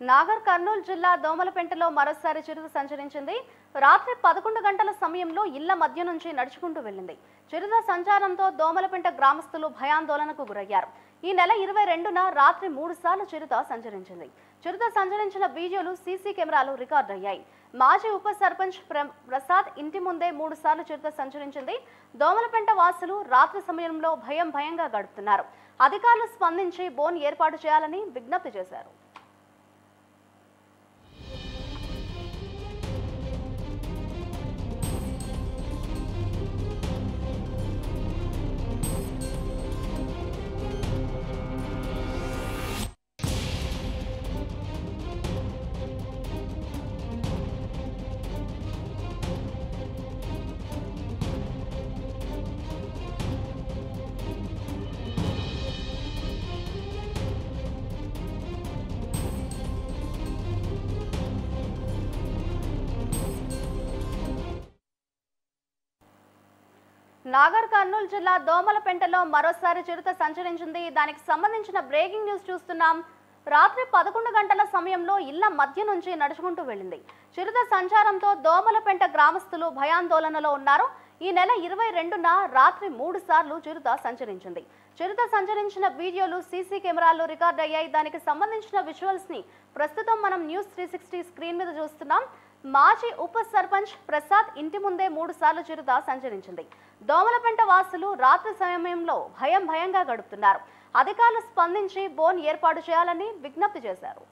నాగర్ కర్నూలు జిల్లా దోమలపెంటలో మరోసారి చిరుత సంచరించింది. రాత్రి 11 గంటల సమయంలో ఇళ్ల మధ్య నుంచి నడుచుకుంటూ వెళ్లింది. చిరుత సంచారంతో దోమలపెంట గ్రామస్తులు భయాందోళనకు గురయ్యారు. ఈ నెల 22న రాత్రి 3 సార్లు చిరుత సంచరించింది. చిరుత సంచరించిన వీడియోలు సీసీ కెమెరాలు రికార్డు అయ్యాయి. మాజీ ఉప సర్పంచ్ ప్రసాద్ ఇంటి ముందే 3 సార్లు చిరుత సంచరించింది. దోమలపెంట వాసులు రాత్రి సమయంలో భయంగా గడుపుతున్నారు. అధికారులు స్పందించి బోన్ ఏర్పాటు చేయాలని విజ్ఞప్తి చేశారు. నాగర్ కర్నూలు జిల్లా దోమలపెంటలో మరోసారి చిరుత సంచరించింది. దానికి సంబంధించిన బ్రేకింగ్ న్యూస్ చూస్తున్నాం. రాత్రి 11 గంటల సమయంలో ఇళ్ల మధ్య నుంచి నడుచుకుంటూ వెళ్లింది. చిరుత సంచారంతో దోమలపెంట గ్రామస్తులు భయాందోళనలో ఉన్నారు. ఈ నెల 22న రాత్రి 3 సార్లు చిరుత సంచరించింది. చిరుత సంచరించిన వీడియోలు సీసీ కెమెరాల్లో రికార్డ్ అయ్యాయి. దానికి సంబంధించిన విజువల్స్ ని ప్రస్తుతం మనం న్యూస్ 360 స్క్రీన్ మీద చూస్తున్నాం. మాజీ ఉప సర్పంచ్ ప్రసాద్ ఇంటి ముందే 3 సార్లు చిరుత సంచరించింది. దోమలపెంట వాసులు రాత్రి సమయంలో భయంగా గడుపుతున్నారు. అధికారులు స్పందించి బోన్ ఏర్పాటు చేయాలని విజ్ఞప్తి చేశారు.